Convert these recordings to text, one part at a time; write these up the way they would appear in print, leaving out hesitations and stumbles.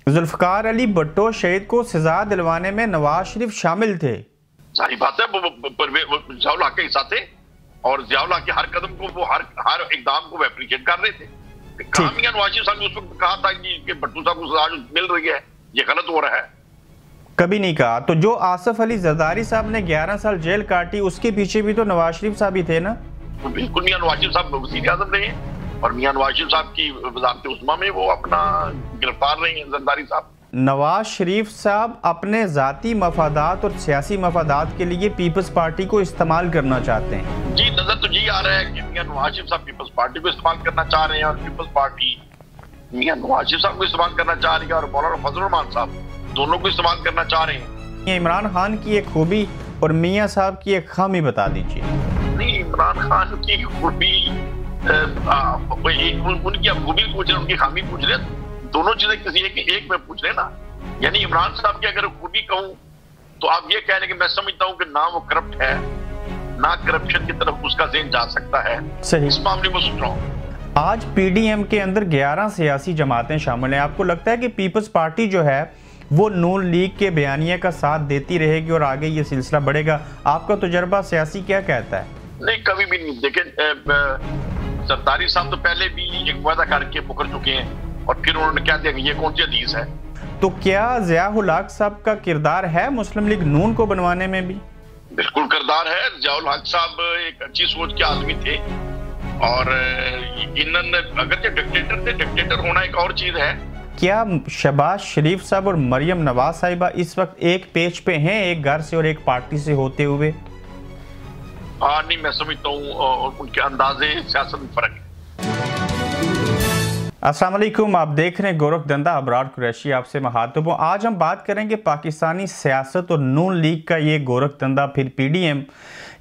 जुल्फकार अली भुट्टो शहीद को सजा दिलवाने में नवाज शरीफ शामिल थे। सारी बात है, वो जियाउल हक के हिस्सा थे और जियाउल हक के हर कदम को, वो हर इकदाम को अप्रिशिएट कर रहे थे। कहा मियां नवाज शरीफ साहब ने उस वक्त कहा था कि भुट्टो साहब को सजा मिल रही है, ये गलत हो रहा है? कभी नहीं कहा। तो जो आसिफ अली जरदारी साहब ने 11 साल जेल काटी, उसके पीछे भी तो नवाज शरीफ साहब ही थे ना? तो बिल्कुल मियां नवाज शरीफ साहब वज़ीर आज़म रहे और मियां नवाज शरीफ साहब की वज़ारत उस्मा में वो अपना गिरफ्तार रहे हैं जरदारी साहब। नवाज शरीफ साहब अपने जाती मफादात और सियासी मफादात के लिए पीपल्स पार्टी को इस्तेमाल करना चाहते हैं। जी, नजर तो जी आ रहा है कि मियां नवाज शरीफ साहब पीपल्स पार्टी को इस्तेमाल करना चाह रहे हैं और पीपल्स पार्टी मियां नवाज शरीफ साहब को इस्तेमाल करना चाह रही है और मौलाना फजलुर रहमान साहब दोनों को इस्तेमाल करना चाह रहे हैं। इमरान खान की एक खूबी और मियां साहब की एक खामी बता दीजिए। नहीं, इमरान खान की खूबी, उनकी खूबी पूछ रहे, उनकी खामी पूछ रहे, दोनों चीजें किसी एक में पूछ रहे ना। यानी इमरान साहब की अगर खूबी कहूं तो आप ये कह रहे हैं कि मैं समझता हूं कि ना वो करप्ट है, ना करप्शन की तरफ उसका ज़हन जा सकता है। सही। इस मामले में सोच रहा हूं। आज पीडीएम के अंदर 11 सियासी जमातें शामिल हैं। आपको लगता है कि पीपल्स पार्टी जो है वो नून लीग के बयानिया का साथ देती रहेगी और आगे ये सिलसिला बढ़ेगा? आपका तजुर्बा सियासी क्या कहता है? नहीं, कभी भी नहीं। देखिए, जरदारी साहब तो पहले भी एक वादा करके मुकर चुके हैं और फिर उन्होंने क्या दिया कि ये कौन सी हदीस है। तो क्या जियाउल हक साहब का किरदार है मुस्लिम लीग नून को बनवाने में भी? बिल्कुल किरदार है। जियाउल हक साहब एक अच्छी सोच के आदमी थे और इन्होंने, अगर ये डिक्टेटर थे, डिक्टेटर होना एक और चीज है। क्या शहबाज शरीफ साहब और मरियम नवाज साहिबा इस वक्त एक पेज पे हैं, एक घर से और एक पार्टी से होते हुए? हाँ, नहीं, मैं समझता हूँ उनके अंदाजे सियासत में फर्क है। अस्सलाम वालेकुम, आप देख रहे हैं गोरख धंधा, अबरार कुरैशी आपसे मुखातिब हूं। आज हम बात करेंगे पाकिस्तानी सियासत और नून लीग का ये गोरख धंधा, फिर पीडीएम,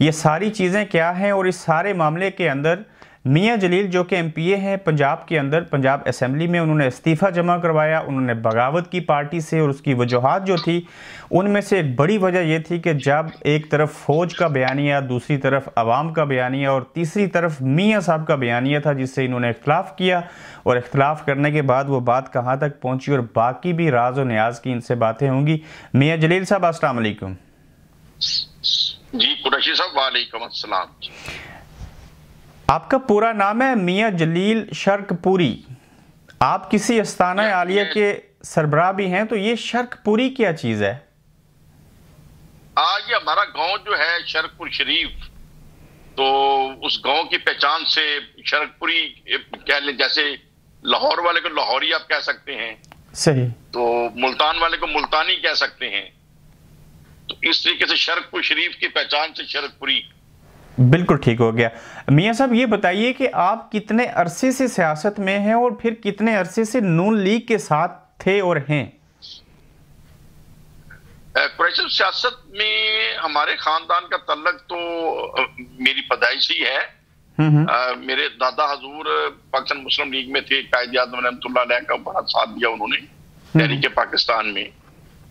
ये सारी चीज़ें क्या हैं। और इस सारे मामले के अंदर मियां जलील जो कि एमपीए हैं पंजाब के अंदर, पंजाब असेंबली में, उन्होंने इस्तीफ़ा जमा करवाया। उन्होंने बगावत की पार्टी से और उसकी वजूहात जो थी उनमें से एक बड़ी वजह यह थी कि जब एक तरफ फ़ौज का बयानिया, दूसरी तरफ अवाम का बयानिया और तीसरी तरफ मियां साहब का बयानिया था जिससे इन्होंने इख्तलाफ किया। और इख्तलाफ करने के बाद वो बात कहाँ तक पहुँची और बाकी भी राज और न्याज की इनसे बातें होंगी। मियां जलील साहब अस्सलाम वालेकुम। जी कुरैशी साहब, वालेकुम अस्सलाम। आपका पूरा नाम है मियां जलील शर्कपुरी। आप किसी आस्थाना आलिया के सरबराह भी हैं, तो ये शर्कपुरी क्या चीज है? ये हमारा गांव जो है शर्कपुर शरीफ, तो उस गांव की पहचान से शर्कपुरी कह लें, जैसे लाहौर वाले को लाहौरी आप कह सकते हैं। सही। तो मुल्तान वाले को मुल्तानी कह सकते हैं। तो इस तरीके से शर्कपुर शरीफ की पहचान से शर्कपुरी। बिल्कुल ठीक हो गया। मियां साहब ये बताइए कि आप कितने अरसे से सियासत में हैं और फिर कितने अरसे से नून लीग के साथ थे और हैं? सियासत में हमारे खानदान का तल्लक तो मेरी पैदाइश ही है। मेरे दादा हजूर पाकिस्तान मुस्लिम लीग में थे, कायद आज़म रहमतुल्लाह अलैह का बड़ा साथ दिया उन्होंने तहरीक पाकिस्तान में।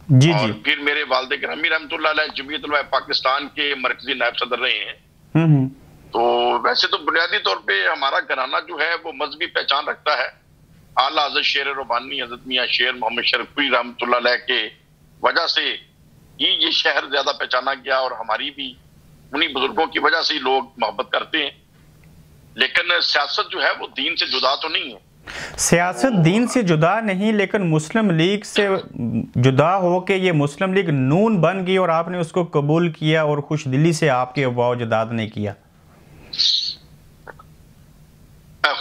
जी और जी। फिर मेरे वालिद गिरामी रहमतुल्लाह अलैह जमीयत उलमा पाकिस्तान के मरकजी नायब सदर रहे हैं। तो वैसे तो बुनियादी तौर पे हमारा घराना जो है वो मजहबी पहचान रखता है। आला हज़रत शेर रब्बानी हज़रत मियां शेर मोहम्मद शर्कपुरी रहमतुल्लाह अलैह के वजह से ही ये शहर ज्यादा पहचाना गया और हमारी भी उन्हीं बुजुर्गों की वजह से ही लोग मोहब्बत करते हैं। लेकिन सियासत जो है वो दीन से जुदा तो नहीं है। सियासत दीन से जुदा नहीं, लेकिन मुस्लिम लीग से जुदा हो के ये मुस्लिम लीग नून बन गई और आपने उसको कबूल किया और खुश दिली से आपके अफवाह जदाद ने किया।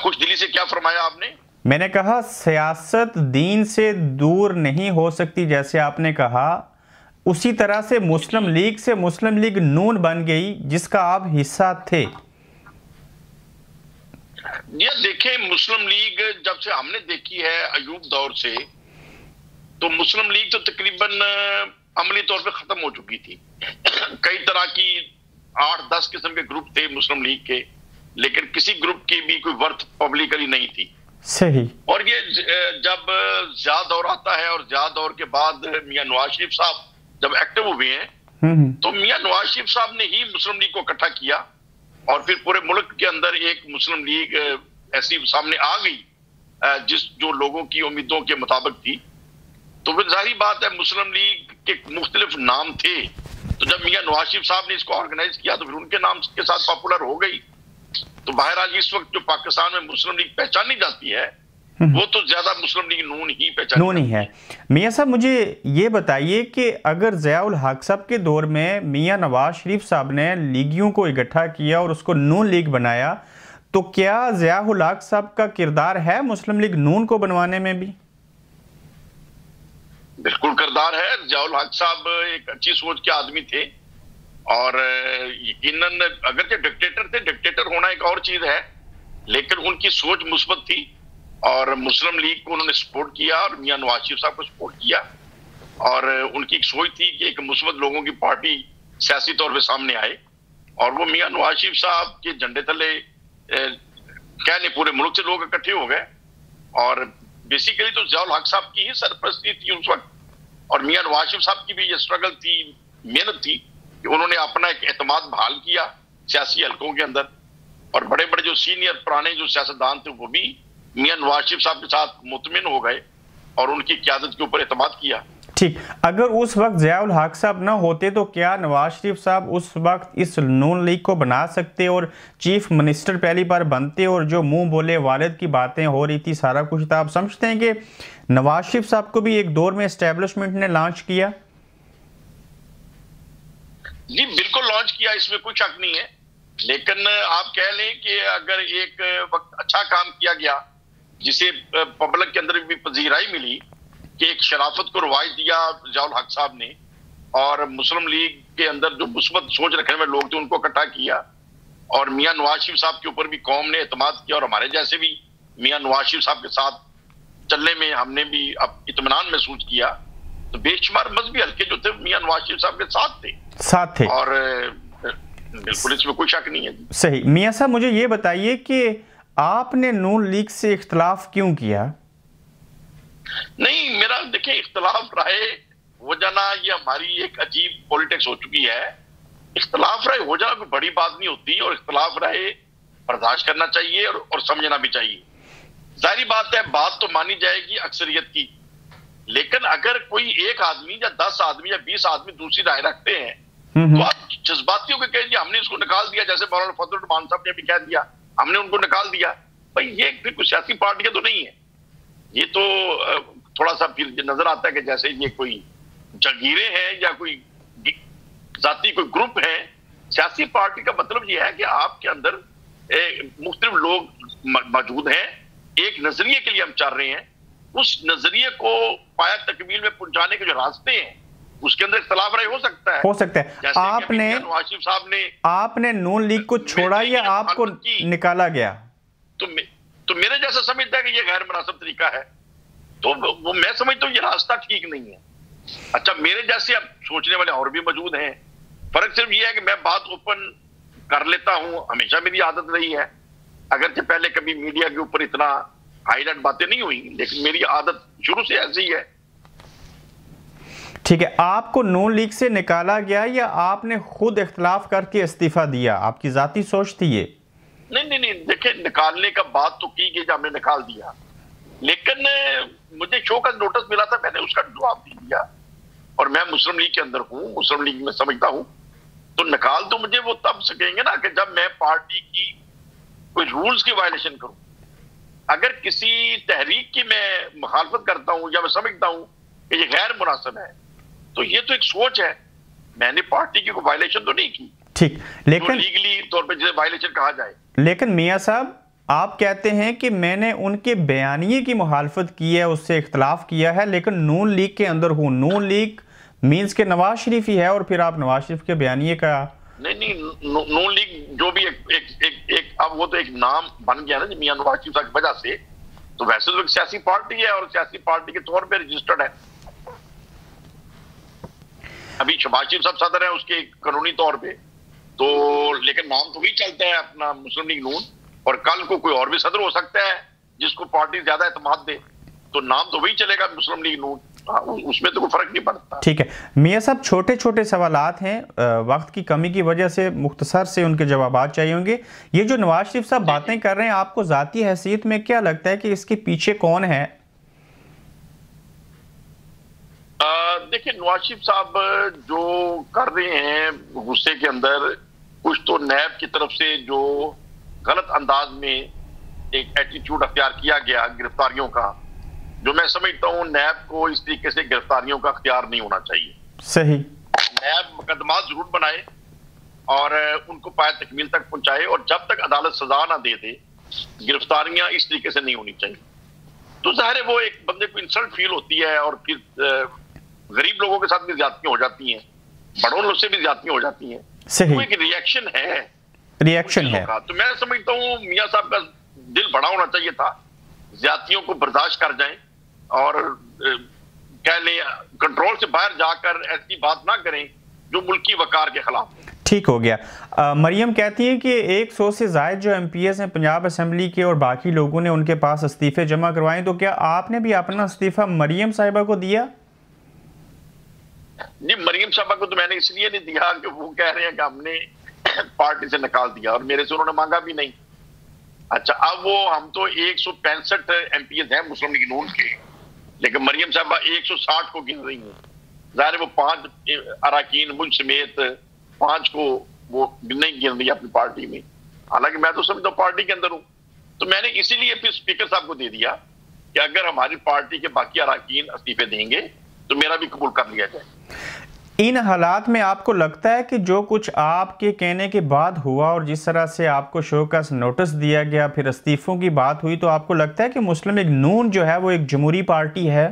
खुश दिली से क्या फरमाया आपने? मैंने कहा सियासत दीन से दूर नहीं हो सकती, जैसे आपने कहा उसी तरह से मुस्लिम लीग से मुस्लिम लीग नून बन गई जिसका आप हिस्सा थे। ये देखें, मुस्लिम लीग जब से हमने देखी है अयूब दौर से, तो मुस्लिम लीग तो तकरीबन अमली तौर पे खत्म हो चुकी थी। कई तरह की 8-10 किस्म के ग्रुप थे मुस्लिम लीग के, लेकिन किसी ग्रुप की भी कोई वर्थ पब्लिकली नहीं थी। सही। और ये जब ज़िया दौर आता है और ज़िया दौर के बाद मियां नवाज शरीफ साहब जब एक्टिव हुए हैं, तो मियां नवाज शरीफ साहब ने ही मुस्लिम लीग को इकट्ठा किया और फिर पूरे मुल्क के अंदर एक मुस्लिम लीग ऐसी सामने आ गई जो लोगों की उम्मीदों के मुताबिक थी। तो फिर जाहिर बात है मुस्लिम लीग के मुख्तलिफ नाम थे, तो जब मियां नवाज शरीफ साहब ने इसको ऑर्गेनाइज किया तो फिर उनके नाम के साथ पॉपुलर हो गई। तो बहरहाल इस वक्त जो पाकिस्तान में मुस्लिम लीग पहचानी जाती है वो तो ज्यादा मुस्लिम लीग नून ही पहचानी नून ही है। मियां साहब मुझे ये बताइए कि अगर ज़िया-उल हक साहब के दौर में मियां नवाज शरीफ साहब ने लीगियों को इकट्ठा किया और उसको नून लीग बनाया, तो क्या ज़िया-उल हक साहब का किरदार है मुस्लिम लीग नून को बनवाने में भी? बिल्कुल किरदार है। ज़िया-उल हक साहब एक अच्छी सोच के आदमी थे और यकीनन अगर के डिक्टेटर थे, डिक्टेटर होना एक और चीज है, लेकिन उनकी सोच मुस्बत थी और मुस्लिम लीग को उन्होंने सपोर्ट किया और मियां नवाज शरीफ साहब को सपोर्ट किया। और उनकी एक सोच थी कि एक मुस्बत लोगों की पार्टी सियासी तौर पे सामने आए और वो मियां नवाज शरीफ साहब के झंडे तले कहने पूरे मुल्क से लोग इकट्ठे हो गए। और बेसिकली तो ज़िया-उल हक साहब की ही सरपरस्ती थी उस वक्त, और मियां नवाज शरीफ साहब की भी ये स्ट्रगल थी, मेहनत थी कि उन्होंने अपना एक एतमाद बहाल किया सियासी हलकों के अंदर। और बड़े बड़े जो सीनियर पुराने जो सियासतदान थे वो भी मियां नवाज शरीफ साहब के साथ मुतमिन हो गए और उनकी क़यादत के ऊपर एतमाद किया। ठीक, अगर उस वक्त ज़िया-उल हक साहब ना होते तो क्या नवाज शरीफ साहब उस वक्त इस नून लीग को बना सकते और चीफ मिनिस्टर पहली बार बनते, और जो मुंह बोले वालिद की बातें हो रही थी सारा कुछ था? आप समझते हैं कि नवाज शरीफ साहब को भी एक दौर में एस्टेब्लिशमेंट ने लॉन्च किया? जी बिल्कुल लॉन्च किया, इसमें कोई शक नहीं है। लेकिन आप कह लें कि अगर एक वक्त अच्छा काम किया गया जिसे पब्लिक के अंदर भी पजीराई मिली कि एक शराफत को रवाज दिया ज़िया-उल हक साहब ने और मुस्लिम लीग के अंदर जो मुस्बत सोच रखने में लोग थे उनको इकट्ठा किया, और मियां नवाज शरीफ साहब के ऊपर भी कौम ने एतमाद किया और हमारे जैसे भी मियां नवाज शरीफ साहब के साथ चलने में हमने भी अब इत्मीनान महसूस किया। तो बेशुमार मजहबी हल्के जो थे मियां नवाज शरीफ साहब के साथ थे और बिल्कुल इसमें कोई शक नहीं है। सही। मियां साहब मुझे ये बताइए कि आपने नून लीग से इख्तलाफ क्यों किया? नहीं, मेरा देखिए इख्तलाफ राय हो जाना ये हमारी एक अजीब पॉलिटिक्स हो चुकी है। इख्तलाफ राय हो जाना कोई बड़ी बात नहीं होती और इख्तलाफ राय बर्दाश्त करना चाहिए और समझना भी चाहिए। जाहिर बात है बात तो मानी जाएगी अक्सरियत की, लेकिन अगर कोई एक आदमी या 10 आदमी या 20 आदमी दूसरी राय रखते हैं तो आप जज्बातियों को कह दिया हमने इसको निकाल दिया, जैसे मौलाना फजल रहमान साहब ने भी कह दिया हमने उनको निकाल दिया। भाई ये फिर कोई सियासी पार्टियां तो नहीं है, ये तो थोड़ा सा फिर नजर आता है कि जैसे ये कोई जगीरे हैं या कोई जाती कोई ग्रुप है। सियासी पार्टी का मतलब ये है कि आपके अंदर मुख्तलिफ लोग मौजूद हैं, एक नजरिए के लिए हम चल रहे हैं, उस नजरिए को पाया तकमील में पहुंचाने के जो रास्ते हैं उसके अंदर इख्तलाफ राय हो सकता है। आपने नून लीग को छोड़ा या आपको निकाला गया? तो मेरे जैसा समझता है कि ये गैर मुनासिब तरीका है, तो वो मैं समझता हूँ ये रास्ता ठीक नहीं है। अच्छा, मेरे जैसे अब सोचने वाले और भी मौजूद हैं, फर्क सिर्फ ये है कि मैं बात ओपन कर लेता हूँ, हमेशा मेरी आदत रही है, अगर पहले कभी मीडिया के ऊपर इतना हाईलाइट बातें नहीं हुई, लेकिन मेरी आदत शुरू से ऐसी है। ठीक है, आपको नून लीग से निकाला गया या आपने खुद इख्तलाफ करके इस्तीफा दिया? आपकी जाती सोच थी ये? नहीं, देखिए निकालने का बात तो की गई, हमने निकाल दिया, लेकिन मुझे शो का नोटिस मिला था, मैंने उसका जवाब दे दिया और मैं मुस्लिम लीग के अंदर हूँ, मुस्लिम लीग में समझता हूँ, तो निकाल तो मुझे वो तब सकेंगे ना कि जब मैं पार्टी की कोई रूल्स की वायलेशन करूं। अगर किसी तहरीक की मैं मुखालफत करता हूं या मैं समझता हूं कि ये गैर मुनासिब है, तो ये तो एक सोच है, मैंने पार्टी की कोई वायलेशन तो नहीं की। ठीक, लेकिन लीगली तौर पे जिसे वायलेशन कहा जाए। लेकिन मियां साहब आप कहते हैं कि मैंने उनके बयानिए की मुखालफत की है, उससे इख्तलाफ किया है, लेकिन नून लीग के अंदर हूं। नून लीग मींस के नवाज शरीफ ही है और फिर आप नवाज शरीफ के बयानिए का नहीं, नून लीग जो भी एक अब वो तो एक नाम बन गया ना जी मियां नवाज शरीफ की वजह से, तो वैसे तो एक सियासी पार्टी है और सियासी पार्टी के तौर पे रजिस्टर्ड है। अभी शहबाज शरीफ साहब सदर है उसके कानूनी तौर पे, तो लेकिन नाम तो वही चलता है अपना मुस्लिम लीग नून, और कल को कोई और भी सदर हो सकता है जिसको पार्टी ज्यादा एतमाद दे, तो नाम तो वही चलेगा मुस्लिम लीग नून, उसमें तो कोई फर्क नहीं पड़ता। ठीक है मियां साहब, छोटे छोटे सवालात हैं, वक्त की कमी की वजह से मुख्तसर से उनके जवाब चाहिए होंगे। ये जो नवाज शरीफ साहब बातें कर रहे हैं, आपको जाती हैसियत में क्या लगता है कि इसके पीछे कौन है? देखिए, नवाज शरीफ साहब जो कर रहे हैं गुस्से के अंदर, कुछ तो नैब की तरफ से जो गलत अंदाज में एक एटीट्यूड अख्तियार किया गया गिरफ्तारियों का, जो मैं समझता हूं नैब को इस तरीके से गिरफ्तारियों का अख्तियार नहीं होना चाहिए। सही। नैब मुकदमा जरूर बनाए और उनको पाए तकमील तक पहुंचाए, और जब तक अदालत सजा ना दे दे, गिरफ्तारियां इस तरीके से नहीं होनी चाहिए। तो जाहिर है वो एक बंदे को इंसल्ट फील होती है, और फिर गरीब लोगों के साथ भी ज्यादतियां हो जाती हैं, बड़ों लोग से भी ज्यादतियां हो जाती हैं। सही। तो एक रिएक्शन है, तो मैं समझता हूँ मियां साहब का दिल बड़ा होना चाहिए था, ज्यादतियों को बर्दाश्त कर जाएं और कह लें कंट्रोल से बाहर जाकर ऐसी बात ना करें जो मुल्की वकार के खिलाफ। ठीक हो गया। मरियम कहती है कि 100 से ज्यादा जो एमपीएस हैं पंजाब असेंबली के और बाकी लोगों ने उनके पास इस्तीफे जमा करवाए, तो क्या आपने भी अपना इस्तीफा मरियम साहिबा को दिया? जी, मरियम साहिबा को तो मैंने इसलिए नहीं दिया कि वो कह रहे हैं कि हमने पार्टी से निकाल दिया, और मेरे से उन्होंने मांगा भी नहीं। अच्छा, अब वो हम तो 165 एमपीएस हैं मुस्लिम लीग नून के, लेकिन मरियम साहिबा 160 को गिन रही हैं। जाहिर वो 5 अराकीन मुझ समेत 5 को वो नहीं गिन रही अपनी पार्टी में, हालांकि मैं तो समझता हूँ पार्टी के अंदर हूं। तो मैंने इसीलिए फिर स्पीकर साहब को दे दिया कि अगर हमारी पार्टी के बाकी अराकीन इस्तीफे देंगे तो मेरा भी कबूल कर लिया जाए। इन हालात में आपको लगता है कि जो कुछ आपके कहने के बाद हुआ और जिस तरह से आपको शो का नोटिस दिया गया, फिर इस्तीफों की बात हुई, तो आपको लगता है कि मुस्लिम लीग नून जो है वो एक जमहूरी पार्टी है?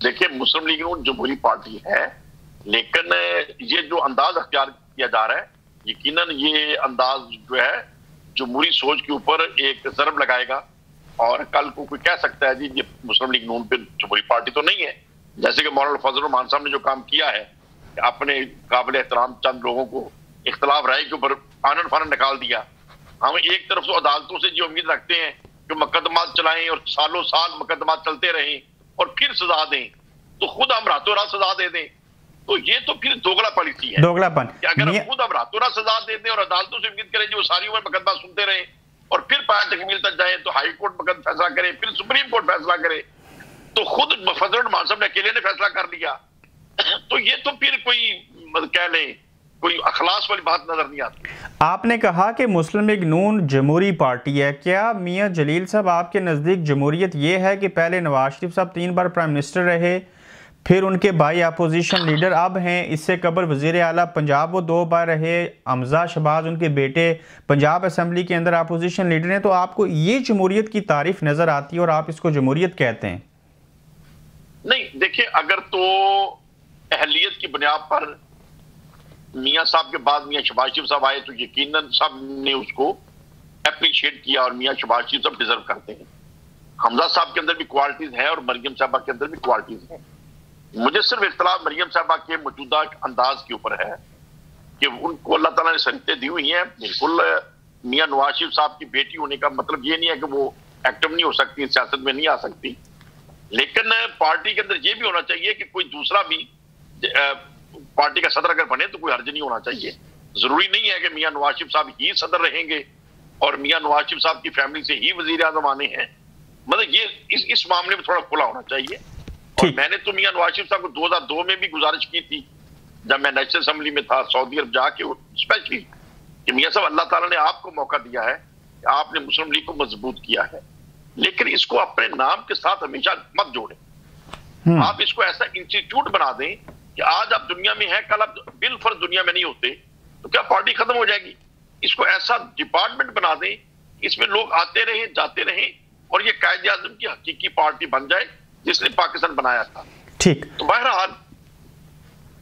देखिए, मुस्लिम लीग नून जमहूरी पार्टी है, लेकिन ये जो अंदाज अख्तियार किया जा रहा है, यकीनन ये अंदाज जो है जमहूरी सोच के ऊपर एक ज़रब लगाएगा, और कल को कोई कह सकता है जी ये मुस्लिम लीग नून पे जमहूरी पार्टी तो नहीं है। जैसे कि मौलाना फजल रहमान साहब ने जो काम किया है, अपने काबिल एहतराम चंद लोगों को इख्तलाफ राय के ऊपर आनन फानन निकाल दिया। हम एक तरफ तो अदालतों से जो उम्मीद रखते हैं कि मुकदमात चलाएं और सालों साल मुकदमात चलते रहें और फिर सजा दें, तो खुद हम रातों रात सजा दे दें, तो ये तो फिर दोगला पॉलिसी है, दोगलापन। अगर हम खुद हम रातों रात सजा दे दें और अदालतों से उम्मीद करें जो सारी उम्र मुकदमा सुनते रहे और फिर पाया तकमील तक जाए, तो हाई कोर्ट मुकदमा फैसला करे, फिर सुप्रीम कोर्ट फैसला करे, तो खुद फजल रहमान साहब ने अकेले ने फैसला कर लिया, तो ये तो फिर कोई कह लें कोई अखलास वाली बात नजर नहीं आती। आपने कहा कि मुस्लिम लीग नून जमहूरी पार्टी है, क्या मियां जलील साहब आपके नज़दीक जमहूरियत ये है कि पहले नवाज शरीफ साहब 3 बार प्राइम मिनिस्टर रहे, फिर उनके भाई अपोजिशन लीडर अब हैं, इससे कबल वज़ीर आला पंजाब वो 2 बार रहे, हमजा शहबाज उनके बेटे पंजाब असेंबली के अंदर अपोजिशन लीडर हैं, तो आपको ये जमहूरियत की तारीफ नज़र आती है और आप इसको जमहूरियत कहते हैं? नहीं, देखिए, अगर तो अहलियत की बुनियाद पर मियां साहब के बाद मियां शहबाज शरीफ साहब आए, तो यकीनन सब ने उसको अप्रिशिएट किया, और मियां शहबाज शरीफ साहब डिजर्व करते हैं। हमजा साहब के अंदर भी क्वालिटीज हैं और मरियम साहबा के अंदर भी क्वालिटीज हैं। मुझे सिर्फ इख्तलाफ मरियम साहबा के मौजूदा अंदाज के ऊपर है कि उनको अल्लाह ताला ने शरीयतें दी हुई हैं। बिल्कुल मियां नवाज शरीफ साहब की बेटी होने का मतलब ये नहीं है कि वो एक्टिव नहीं हो सकती, सियासत में नहीं आ सकती, लेकिन पार्टी के अंदर ये भी होना चाहिए कि कोई दूसरा भी पार्टी का सदर अगर बने तो कोई हर्ज नहीं होना चाहिए। जरूरी नहीं है कि मियां नवाज शरीफ साहब ही सदर रहेंगे और मियां नवाज शरीफ साहब की फैमिली से ही वजीर आजम आने हैं, मतलब ये इस मामले में थोड़ा खुला होना चाहिए। और मैंने तो मियां नवाज शरीफ साहब को 2002 में भी गुजारिश की थी, जब मैं नेशनल असेंबली में था सऊदी अरब जाके, स्पेशली कि मियां साहब अल्लाह ताला ने आपको मौका दिया है, आपने मुस्लिम लीग को मजबूत किया है, लेकिन इसको अपने नाम के साथ हमेशा मत जोड़ें। आप इसको ऐसा इंस्टीट्यूट बना दें कि आज आप दुनिया में हैं, कल आप बिलफर्ज दुनिया में नहीं होते, तो क्या पार्टी खत्म हो जाएगी? इसको ऐसा डिपार्टमेंट बना दें, इसमें लोग आते रहे जाते रहे और ये कायदे आजम की हकीकी पार्टी बन जाए जिसने पाकिस्तान बनाया था। ठीक। तो बहरहाल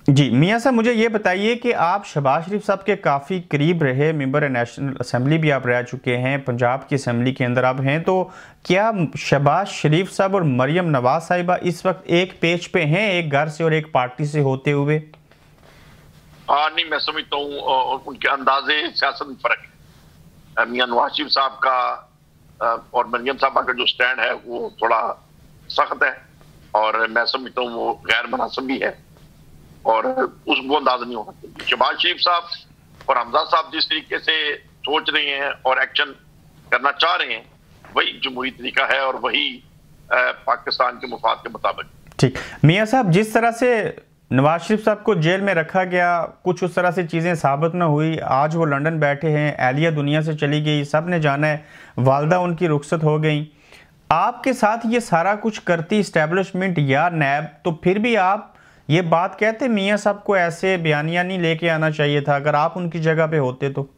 जी मियां साहब, मुझे ये बताइए कि आप शहबाज शरीफ साहब के काफ़ी करीब रहे, मेंबर नेशनल असेंबली भी आप रह चुके हैं, पंजाब की असेंबली के अंदर आप हैं, तो क्या शहबाज शरीफ साहब और मरियम नवाज साहिबा इस वक्त एक पेज पे हैं, एक घर से और एक पार्टी से होते हुए? नहीं, मैं समझता हूँ उनके अंदाजे सियासत में फर्क है। मियां नवाज शरीफ साहब का और मरियम साहबा का जो स्टैंड है वो थोड़ा सख्त है, और मैं समझता हूँ वो गैर मुनासिब भी है, और वो अंदाज नहीं होना चाहिए। शहबाज शरीफ साहब और हमजा साहब जिस तरीके से सोच रहे हैं और एक्शन करना चाह रहे हैं, वही जमहूरी तरीका है और वही पाकिस्तान के मुफाद के मुताबिक। ठीक, मियां साहब, जिस तरह से नवाज शरीफ साहब को जेल में रखा गया, कुछ उस तरह से चीज़ें साबित न हुई, आज वो लंदन बैठे हैं, एहलिया दुनिया से चली गई, सब ने जाना है, वालदा उनकी रुखसत हो गई, आपके साथ ये सारा कुछ करती इस्टेब्लिशमेंट या नैब, तो फिर भी आप ये बात कहते मियां साहब को ऐसे बयानिया नहीं लेके आना चाहिए था अगर आप उनकी जगह पे होते तो?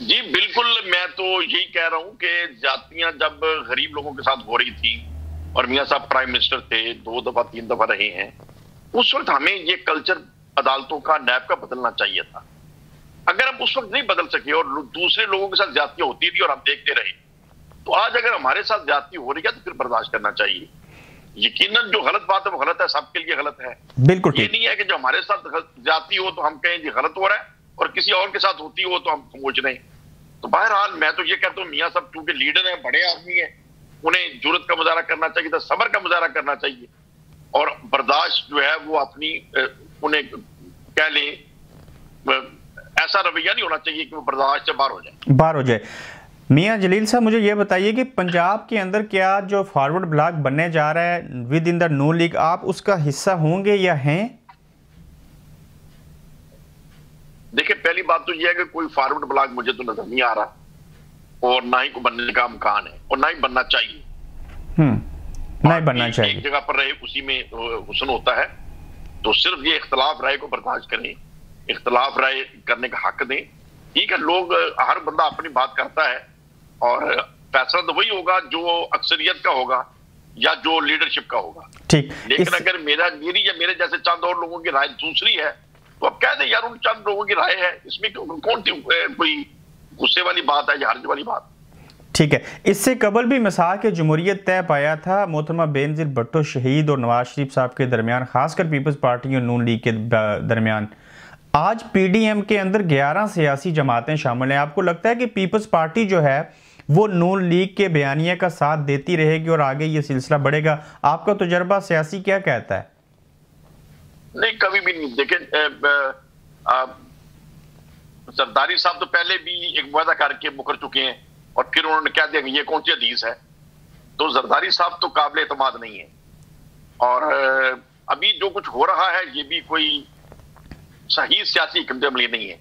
जी बिल्कुल, मैं तो यही कह रहा हूं कि जातियां जब गरीब लोगों के साथ हो रही थी और मियां साहब प्राइम मिनिस्टर थे, 2 दफा 3 दफा रहे हैं, उस वक्त हमें ये कल्चर अदालतों का, नैब का बदलना चाहिए था। अगर हम उस वक्त नहीं बदल सके और दूसरे लोगों के साथ ज्यादतियां होती थी और हम देखते रहे, तो आज अगर हमारे साथ ज्यादती हो रही है तो फिर बर्दाश्त करना चाहिए। यकीनन जो गलत बात है वो गलत है, सबके लिए गलत है। बिल्कुल, ये नहीं है कि जो हमारे साथ ज्यादती हो तो हम कहें जी गलत हो रहा है और किसी और के साथ होती हो तो हम समझ रहे हैं। तो बहरहाल मैं तो ये कहता हूँ मियां साहब क्योंकि लीडर है, बड़े आदमी है, उन्हें जुर्रत का मुजाहरा करना चाहिए था, सब्र का मुजाहरा करना चाहिए और बर्दाश्त जो है वो अपनी उन्हें कह लें, ऐसा रवैया नहीं होना चाहिए कि वो बर्दाश्त से बाहर हो जाए। मियां जलील साहब, मुझे ये बताइए कि पंजाब के अंदर क्या जो फॉरवर्ड ब्लॉक बनने जा रहा है with in the Noon league, आप उसका हिस्सा होंगे या हैं? देखिए, पहली बात तो यह है कि कोई फॉरवर्ड ब्लॉक मुझे तो नजर नहीं आ रहा और ना ही को बनने का इम्कान है और ना ही बनना चाहिए। ना ही बनना चाहिए। एक जगह पर रहे उसी में हुस्न होता है। तो सिर्फ ये इख्तलाफ राय को बर्दाश्त करें, इख्तलाफ राय करने का हक दें। ठीक है, लोग, हर बंदा अपनी बात करता है और फैसला तो वही होगा जो अक्सरियत का होगा या जो लीडरशिप का होगा। ठीक, लेकिन अगर मेरी या मेरे जैसे चंद और लोगों की राय दूसरी है तो अब कह दें यार उन चंद लोगों की राय है, इसमें कौन सी कोई गुस्से वाली बात है या हर्ज वाली बात। ठीक है, इससे कबल भी मिसाल के जमहूरियत तय पाया था मोहतरमा बेनजीर भुट्टो शहीद और नवाज शरीफ साहब के दरमियान, खासकर पीपल्स पार्टी और नून लीग के दरमियान। आज पीडीएम के अंदर 11 सियासी जमातें शामिल हैं। आपको लगता है कि पीपल्स पार्टी जो है वो नून लीग के बयानिया का साथ देती रहेगी और आगे ये सिलसिला बढ़ेगा? आपका तजुर्बा सियासी क्या कहता है? नहीं, कभी भी नहीं। देखें, सरदारी साहब तो पहले भी एक वादा करके मुकर चुके हैं और फिर उन्होंने कह दिया कि ये कौन सी हदीस है। तो जरदारी साहब तो काबिल एतमाद नहीं है और अभी जो कुछ हो रहा है ये भी कोई सही सियासी हिकमत अमली नहीं है।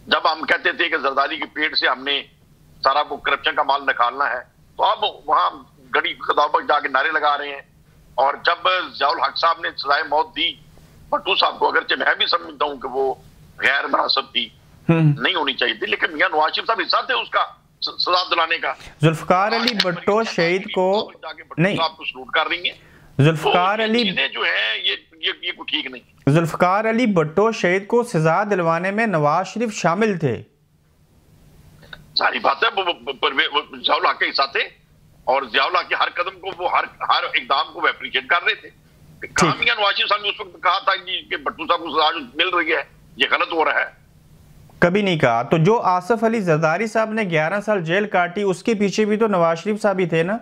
जब हम कहते थे कि जरदारी के पेट से हमने सारा वो करप्शन का माल निकालना है, तो अब वहां गड़ी खदाब जाके नारे लगा रहे हैं। और जब ज़ियाउल हक साहब ने सजाए मौत दी भट्टू साहब को, अगरचे मैं भी समझता हूं कि वो गैर मुनासिब थी, नहीं होनी चाहिए थी, लेकिन मियां नवाज शरीफ साहब हिस्सा थे उसका सजा दिलाने का। जुल्फकार अली भट्टो शहीद को नहीं आपको सलूट कर रही है। जुल्फकार अली जो है ये कुछ ठीक नहीं। जुल्फकार अली भट्टो शहीद को सजा दिलवाने में नवाज शरीफ शामिल थे, सारी बात है। ज़ियाउल हक के हिस्सा थे और ज़ियाउल हक के हर कदम को, वो हर इकदाम को अप्रिशिएट कर रहे थे। मियां नवाज शरीफ साहब ने उस वक्त कहा था कि भट्टू साहब को सजा मिल रही है, ये गलत हो रहा है? कभी नहीं कहा। तो जो आसिफ अली जरदारी साहब ने 11 साल जेल काटी, उसके पीछे भी तो नवाज शरीफ साहब ही थे ना?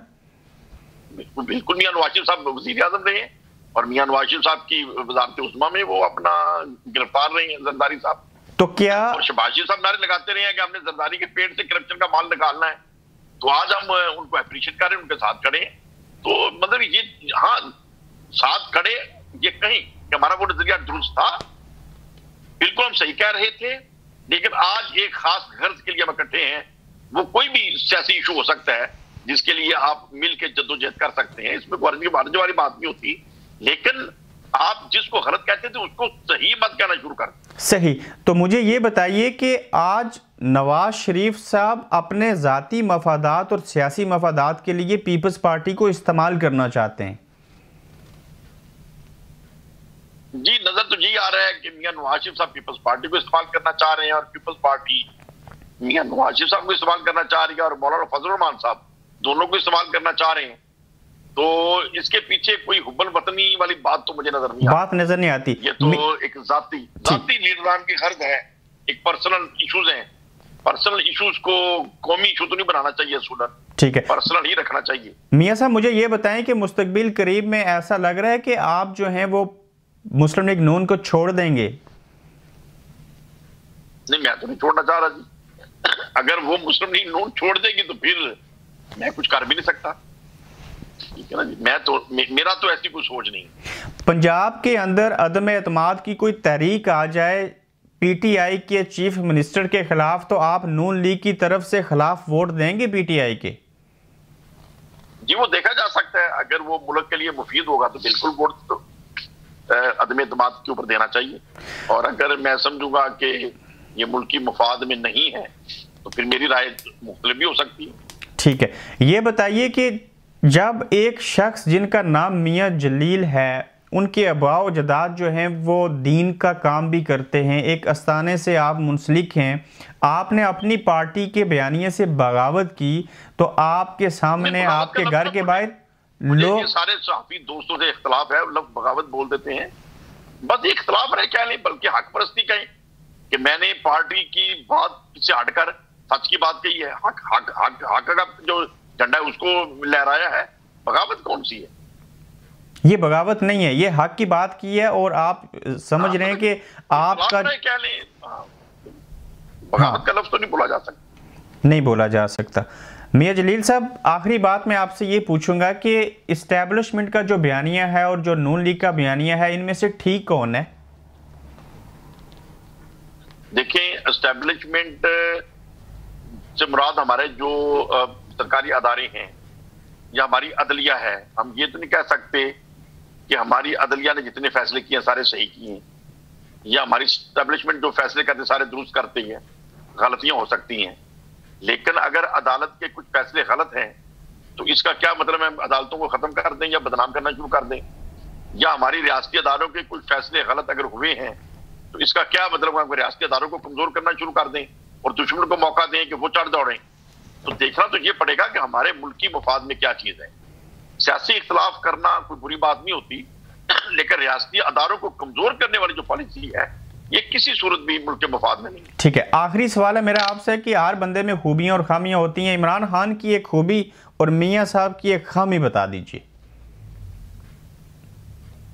बिल्कुल, मियां नवाज शरीफ साहब वज़ीर आज़म रहे हैं और मियां नवाज शरीफ साहब की वज़ारत उस्मा में वो अपना गिरफ्तार रहे हैं जरदारी साहब। तो क्या और शहबाज शरीफ साहब नारे लगाते रहे हैं कि हमने जरदारी के पेट से करप्शन का माल निकालना है, तो आज हम उनको अप्रिशिएट करें, उनके साथ खड़े। तो मतलब ये, हाँ, साथ खड़े, ये कहीं कि हमारा वो नजरिया दुरुस्त था, बिल्कुल हम सही कह रहे थे, लेकिन आज एक खास गर्ज के लिए हम इकट्ठे हैं। वो कोई भी सियासी इशू हो सकता है जिसके लिए आप मिल के जद्दोजहद कर सकते हैं, इसमें वर्जी वाली बात नहीं होती, लेकिन आप जिसको गलत कहते थे उसको सही मत कहना शुरू कर। सही। तो मुझे ये बताइए कि आज नवाज शरीफ साहब अपने जाती मफादात और सियासी मफादात के लिए पीपल्स पार्टी को इस्तेमाल करना चाहते हैं? जी, नजर तो यही आ रहा है कि मियां नवाज शरीफ साहब पीपल्स पार्टी को इस्तेमाल करना चाह रहे हैं और पीपल्स पार्टी मियां नवाज शरीफ साहब को इस्तेमाल करना चाह रही है और मौलाना फजल रहमान साहब दोनों को इस्तेमाल करना चाह रहे हैं। तो इसके पीछे कोई हुब्बल वतनी वाली बात तो मुझे नजर नहीं आती। ये तो एक जाती लीडरान की गर्ज है, एक पर्सनल इश्यूज हैं। पर्सनल इश्यूज को कौमी इशू तो नहीं बनाना चाहिए सूडन, ठीक है, पर्सनल ही रखना चाहिए। मियां साहब, मुझे ये बताएं कि मुस्तकबिल करीब में ऐसा लग रहा है कि आप जो हैं वो मुस्लिम लीग नून को छोड़ देंगे? नहीं, मैं तो नहीं छोड़ना चाह रहा जी। अगर वो मुस्लिम लीग नून छोड़ देगी तो फिर मैं कुछ कर भी नहीं सकता। ठीक है ना जी, मेरा तो ऐसी कोई सोच नहीं। पंजाब के अंदर अदम एतमाद की कोई तहरीक आ जाए पीटीआई के चीफ मिनिस्टर के खिलाफ, तो आप नून लीग की तरफ से खिलाफ वोट देंगे पीटीआई के? जी वो देखा जा सकता है, अगर वो मुल्क के लिए मुफीद होगा तो बिल्कुल वोट तो अदम एतमाद के ऊपर देना चाहिए, और अगर मैं समझूंगा कि ये मुल्की मफाद में नहीं है तो फिर मेरी राय मुख्तलिफ भी हो सकती है। ठीक है, ये बताइए कि जब एक शख्स जिनका नाम मियां जलील है, उनके अबाव जदाद जो हैं वो दीन का काम भी करते हैं, एक आस्थाने से आप मुंसलिक हैं, आपने अपनी पार्टी के बयानिए से बगावत की, तो आपके सामने आपके घर के बाहर लोग, सारे सहाफी दोस्तों से इख्तलाफ है, लोग बगावत बोल देते हैं, बस इख्तलाफ रहे क्या नहीं, बल्कि हक परस्ती कहें कि मैंने पार्टी की बात से हटकर सच की बात कही है, हक हक हक हक का जो झंडा है उसको लहराया है, बगावत कौन सी है? ये बगावत नहीं है, ये हक की बात की है, और आप समझ रहे हैं कि आपका क्या नहीं, बगावत का लफ्ज तो नहीं बोला जा सकता, नहीं बोला जा सकता। मियां जलील साहब, आखिरी बात मैं आपसे ये पूछूंगा कि इस्टेब्लिशमेंट का जो बयानिया है और जो नून लीग का बयानिया है, इनमें से ठीक कौन है? देखिए, एस्टेब्लिशमेंट से मुराद हमारे जो सरकारी अदारे हैं या हमारी अदलिया है, हम ये तो नहीं कह सकते कि हमारी अदलिया ने जितने फैसले किए सारे सही किए हैं, या हमारी एस्टेब्लिशमेंट जो फैसले करते सारे दुरुस्त करते हैं, गलतियां हो सकती हैं, लेकिन अगर अदालत के कुछ फैसले गलत हैं तो इसका क्या मतलब है अदालतों को खत्म कर दें या बदनाम करना शुरू कर दें, या हमारी रियासती अदारों के कुछ फैसले गलत अगर हुए हैं तो इसका क्या मतलब है रियासती अदारों को कमजोर करना शुरू कर दें और दुश्मन को मौका दें कि वो चढ़ दौड़ें? तो देखना तो ये पड़ेगा कि हमारे मुल्क की मफाद में क्या चीज है। सियासी इख्तलाफ करना कोई बुरी बात नहीं होती, लेकिन रियासती अदारों को कमजोर करने वाली जो पॉलिसी है ये किसी सूरत भी मुल्क के मफाद में नहीं। ठीक है, आखिरी सवाल है मेरा आपसे कि हर बंदे में खूबियां और खामियां होती हैं, इमरान खान की एक खूबी और मियां साहब की एक खामी बता दीजिए।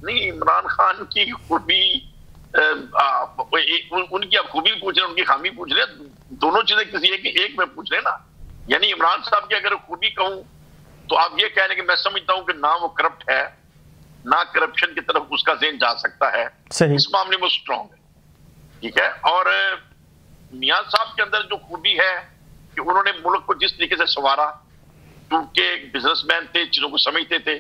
नहीं, इमरान खान की खूबी उनकी आप खूबी पूछ रहे, उनकी खामी पूछ रहे, दोनों चीजें किसी एक में पूछ रहे ना। यानी इमरान साहब की अगर खूबी कहूं तो आप ये कह रहे कि मैं समझता हूं कि ना वो करप्ट है ना करप्शन की तरफ उसका ज़हन जा सकता है, इस मामले में स्ट्रॉन्ग है, ठीक है। और मियां साहब के अंदर जो खूबी है कि उन्होंने मुल्क को जिस तरीके से संवारा, क्योंकि बिजनेसमैन थे, चीजों को समझते थे,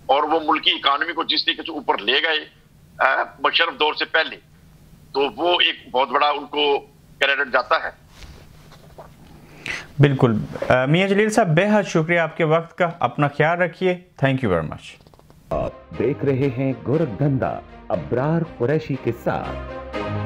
और वो मुल्क की इकानमी को जिस तरीके से ऊपर ले गए मुशर्रफ दौर से पहले, तो वो एक बहुत बड़ा उनको क्रेडिट जाता है। बिल्कुल। मियां जलील साहब, बेहद शुक्रिया आपके वक्त का, अपना ख्याल रखिए, थैंक यू वेरी मच। आप देख रहे हैं गोरखधंधा अब्रार कुरैशी के साथ।